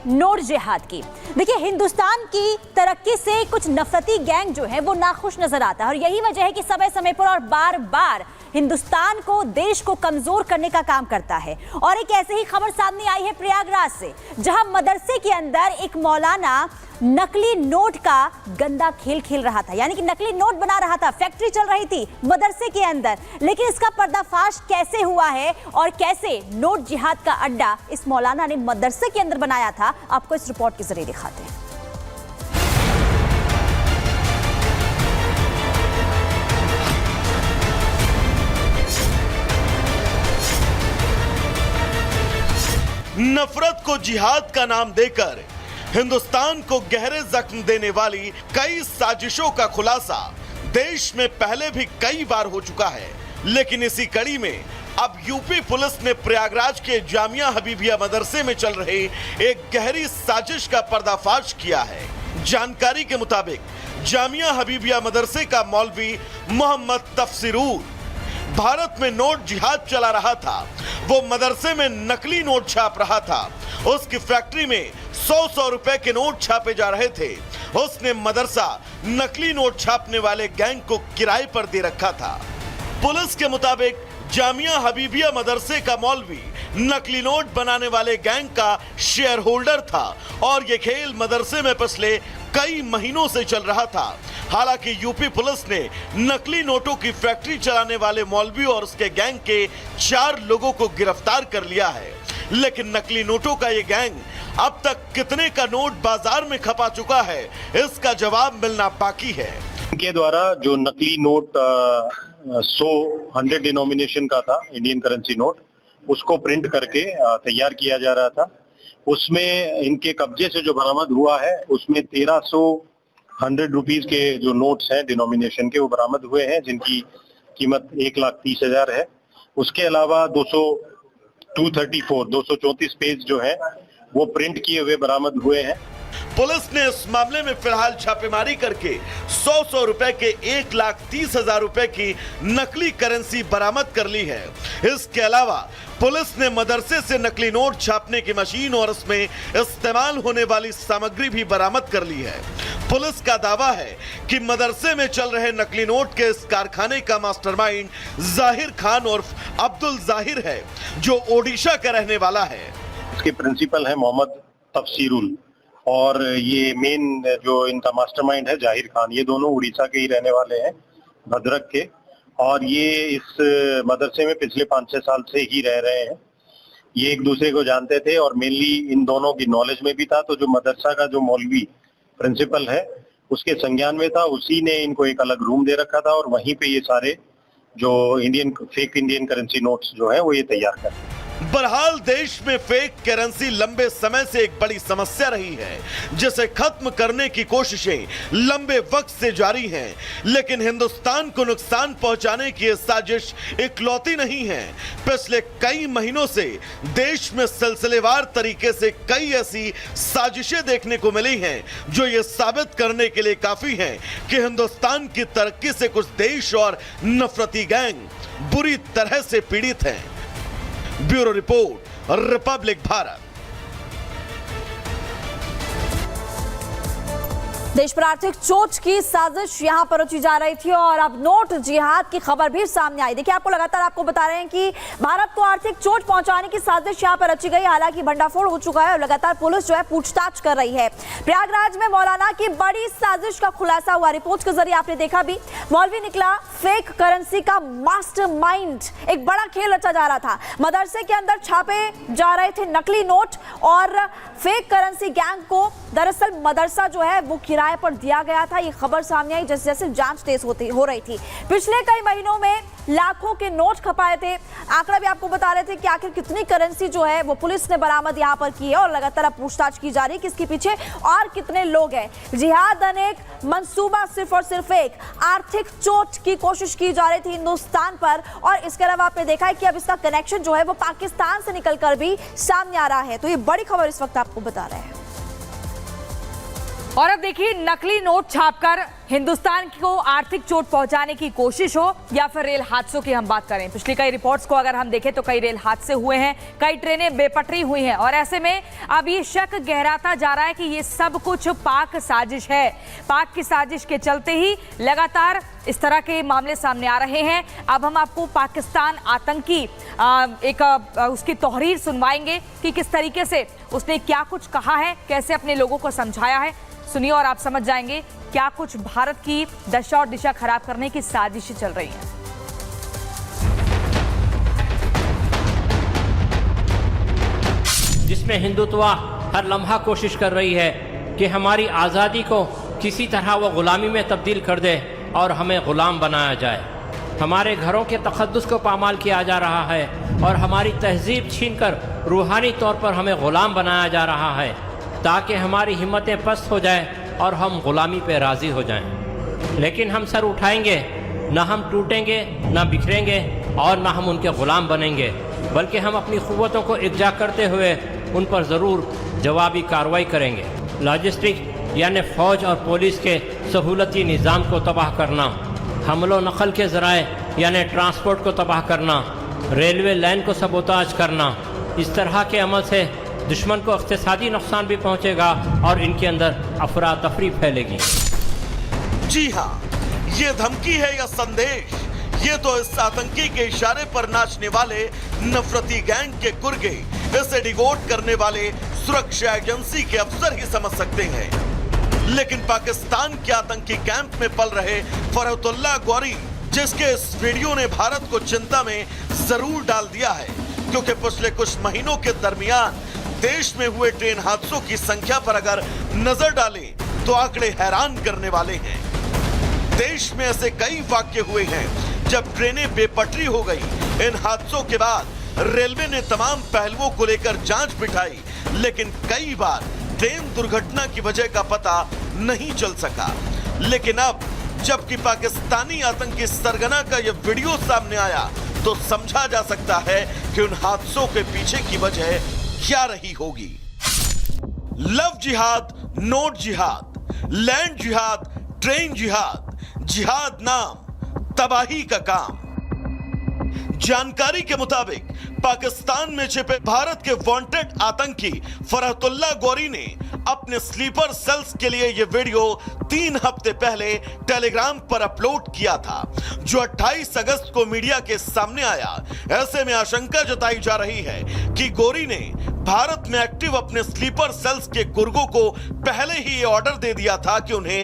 Note जिहाद की। देखिए, हिंदुस्तान की तरक्की से कुछ नफरती गैंग जो है वो नाखुश नजर आता है और यही वजह है कि समय समय पर और बार बार हिंदुस्तान को, देश को कमजोर करने का काम करता है। और एक ऐसे ही खबर सामने आई है प्रयागराज से, जहां मदरसे के अंदर एक मौलाना नकली नोट का गंदा खेल खेल रहा था, यानी कि नकली नोट बना रहा था। फैक्ट्री चल रही थी मदरसे के अंदर, लेकिन इसका पर्दाफाश कैसे हुआ है और कैसे नोट जिहाद का अड्डा इस मौलाना ने मदरसे के अंदर बनाया था, आपको इस रिपोर्ट के जरिए दिखाते हैं। नफरत को जिहाद का नाम देकर हिंदुस्तान को गहरे जख्म देने वाली कई साजिशों का खुलासा देश में पहले भी कई बार हो चुका है। लेकिन इसी कड़ी में अब यूपी पुलिस ने प्रयागराज के जामिया हबीबिया मदरसे में चल रहे एक गहरी साजिश का पर्दाफाश किया है। जानकारी के मुताबिक जामिया हबीबिया मदरसे का मौलवी मोहम्मद तफसीरुल भारत में नोट जिहाद चला रहा था। वो मदरसे में नकली नोट छाप रहा था। उसकी फैक्ट्री में 100-100 रुपए के नोट छापे जा रहे थे। उसने मदरसा नकली नोट छापने वाले गैंग को किराए पर दे रखा था। पुलिस के मुताबिक जामिया हबीबिया मदरसे का मौलवी नकली नोट बनाने वाले गैंग का शेयर होल्डर था और ये खेल मदरसे में पिछले कई महीनों से चल रहा था। हालांकि यूपी पुलिस ने नकली नोटों की फैक्ट्री चलाने वाले मौलवी और उसके गैंग के 4 लोगों को गिरफ्तार कर लिया है। लेकिन नकली नोटों का ये गैंग अब तक कितने का नोट बाजार में खपा चुका है, इसका जवाब मिलना बाकी है। इनके द्वारा जो नकली नोट 100 डिनोमिनेशन का था, इंडियन करेंसी नोट, उसको प्रिंट करके तैयार किया जा रहा था। उसमें इनके कब्जे से जो बरामद हुआ है उसमें 1300 रुपीज के जो नोट्स हैं डिनोमिनेशन के, वो बरामद हुए हैं, जिनकी कीमत 1,30,000 है। उसके अलावा 234 पेज जो है वो प्रिंट किए हुए बरामद हुए हैं। पुलिस ने इस मामले में फिलहाल छापेमारी करके 100 रुपए के 1,30,000 रुपए की नकली करेंसी बरामद कर ली है। इसके अलावा पुलिस ने मदरसे से नकली नोट छापने की मशीन और उसमें इस्तेमाल होने वाली सामग्री भी बरामद कर ली है। पुलिस का दावा है कि मदरसे में चल रहे नकली नोट के इस कारखाने का मास्टरमाइंड जाहिर खान उर्फ अब्दुल जाहिर है, जो ओडिशा का रहने वाला है। इसके प्रिंसिपल है मोहम्मद तफसीरुल और ये मेन जो इनका मास्टरमाइंड है जाहिर खान। ये दोनों उड़ीसा के ही रहने वाले हैं, भद्रक के, और ये इस मदरसे में पिछले 5-6 साल से ही रह रहे हैं। ये एक दूसरे को जानते थे और मेनली इन दोनों की नॉलेज में भी था। तो जो मदरसा का जो मौलवी प्रिंसिपल है उसके संज्ञान में था, उसी ने इनको एक अलग रूम दे रखा था और वहीं पे ये सारे जो फेक इंडियन करेंसी नोट्स जो है वो ये तैयार करते हैं। बहरहाल देश में फेक करेंसी लंबे समय से एक बड़ी समस्या रही है, जिसे खत्म करने की कोशिशें लंबे वक्त से जारी हैं। लेकिन हिंदुस्तान को नुकसान पहुंचाने की ये साजिश इकलौती नहीं है। पिछले कई महीनों से देश में सिलसिलेवार तरीके से कई ऐसी साजिशें देखने को मिली हैं जो ये साबित करने के लिए काफी हैं कि हिंदुस्तान की तरक्की से कुछ देश और नफरती गैंग बुरी तरह से पीड़ित हैं। Bureau report, Republic Bharat. देश पर आर्थिक चोट की साजिश यहां पर रची जा रही थी और अब नोट जिहाद की खबर भी सामने आई। देखिए, लगातार आपको बता रहे हैं कि भारत को आर्थिक चोट पहुंचाने की साजिश यहां पर रची गई। हालांकि भंडाफोड़ हो चुका है और लगातार पुलिस जो है पूछताछ कर रही है। प्रयागराज में मौलाना की बड़ी साजिश का खुलासा हुआ। रिपोर्ट के जरिए आपने देखा भी, मौलवी निकला फेक करेंसी का मास्टरमाइंड। एक बड़ा खेल रचा जा रहा था। मदरसे के अंदर छापे जा रहे थे नकली नोट और फेक करेंसी गैंग को दरअसल मदरसा जो है वो किराए पर दिया गया था। ये खबर सामने आई जैसे जैसे जांच तेज हो रही थी। पिछले कई महीनों में लाखों के नोट खपाए थे। आंकड़ा भी आपको बता रहे थे कि आखिर कितनी करेंसी जो है वो पुलिस ने बरामद यहां पर की है और लगातार अब पूछताछ की जा रही है कि इसके पीछे और कितने लोग हैं। जिहाद अनेक, मंसूबा सिर्फ और सिर्फ एक। आर्थिक चोट की कोशिश की जा रही थी हिंदुस्तान पर और इसके अलावा आपने देखा है कि अब इसका कनेक्शन जो है वो पाकिस्तान से निकलकर भी सामने आ रहा है। तो ये बड़ी खबर इस वक्त आपको बता रहे हैं। और अब देखिए, नकली नोट छापकर हिंदुस्तान को आर्थिक चोट पहुंचाने की कोशिश हो या फिर रेल हादसों की हम बात करें, पिछली कई रिपोर्ट्स को अगर हम देखें तो कई रेल हादसे हुए हैं, कई ट्रेनें बेपटरी हुई हैं और ऐसे में अब ये शक गहराता जा रहा है कि ये सब कुछ पाक साजिश है। पाक की साजिश के चलते ही लगातार इस तरह के मामले सामने आ रहे हैं। अब हम आपको पाकिस्तान आतंकी उसकी तहरीर सुनवाएंगे कि किस तरीके से उसने क्या कुछ कहा है, कैसे अपने लोगों को समझाया है। सुनिए और आप समझ जाएंगे क्या कुछ भारत की दशा और दिशा खराब करने की साजिशें चल रही हैं। जिसमें हिंदुत्व हर लम्हा कोशिश कर रही है कि हमारी आज़ादी को किसी तरह वो गुलामी में तब्दील कर दे और हमें गुलाम बनाया जाए। हमारे घरों के तक़द्दुस को पामाल किया जा रहा है और हमारी तहजीब छीनकर रूहानी तौर पर हमें गुलाम बनाया जा रहा है ताकि हमारी हिम्मतें पस्त हो जाए और हम गुलामी पे राज़ी हो जाएं। लेकिन हम सर उठाएंगे, ना हम टूटेंगे, ना बिखरेंगे और ना हम उनके ग़ुलाम बनेंगे, बल्कि हम अपनी क़ुव्वतों को इकजा करते हुए उन पर ज़रूर जवाबी कार्रवाई करेंगे। लॉजिस्टिक यानी फ़ौज और पुलिस के सहूलती निज़ाम को तबाह करना, हमलो नकल के ज़राए यानी ट्रांसपोर्ट को तबाह करना, रेलवे लाइन को सबोताज करना, इस तरह के अमल से दुश्मन को इक़्तिसादी नुकसान भी पहुंचेगा और इनके अंदर अफरा तफरी फैलेगी। जी हाँ, ये धमकी है या संदेश, ये तो इस आतंकी के इशारे पर नाचने वाले नफरती गैंग के गुर्गे, इसे डिगोट करने वाले सुरक्षा एजेंसी के अफसर ही समझ सकते हैं। लेकिन पाकिस्तान के आतंकी कैंप में पल रहे फरहतुल्लाह गौरी, जिसके इस वीडियो ने भारत को चिंता में जरूर डाल दिया है, क्योंकि पिछले कुछ महीनों के दरमियान देश में हुए ट्रेन हादसों की संख्या पर अगर नजर डालें तो आंकड़े हैरान करने वाले हैं। देश में ऐसे कई वाक्य हुए हैं जब ट्रेनें बेपटरी हो गई। इन हादसों के बाद रेलवे ने तमाम पहलुओं को लेकर जांच बिठाई, लेकिन कई बार ट्रेन दुर्घटना की वजह का पता नहीं चल सका। लेकिन अब जबकि पाकिस्तानी आतंकी सरगना का यह वीडियो सामने आया तो समझा जा सकता है कि उन हादसों के पीछे की वजह क्या रही होगी। लव जिहाद, नोट जिहाद, लैंड जिहाद, ट्रेन जिहाद, जिहाद नाम तबाही का काम। जानकारी के मुताबिक पाकिस्तान में छिपे भारत के वांटेड आतंकी फरहतुल्लाह गौरी ने अपने स्लीपर सेल्स के लिए यह वीडियो 3 हफ्ते पहले टेलीग्राम पर अपलोड किया था, जो 28 अगस्त को मीडिया के सामने आया। ऐसे में आशंका जताई जा रही है कि गौरी ने भारत में एक्टिव अपने स्लीपर सेल्स के गुर्गों को पहले ही ये ऑर्डर दे दिया था कि उन्हें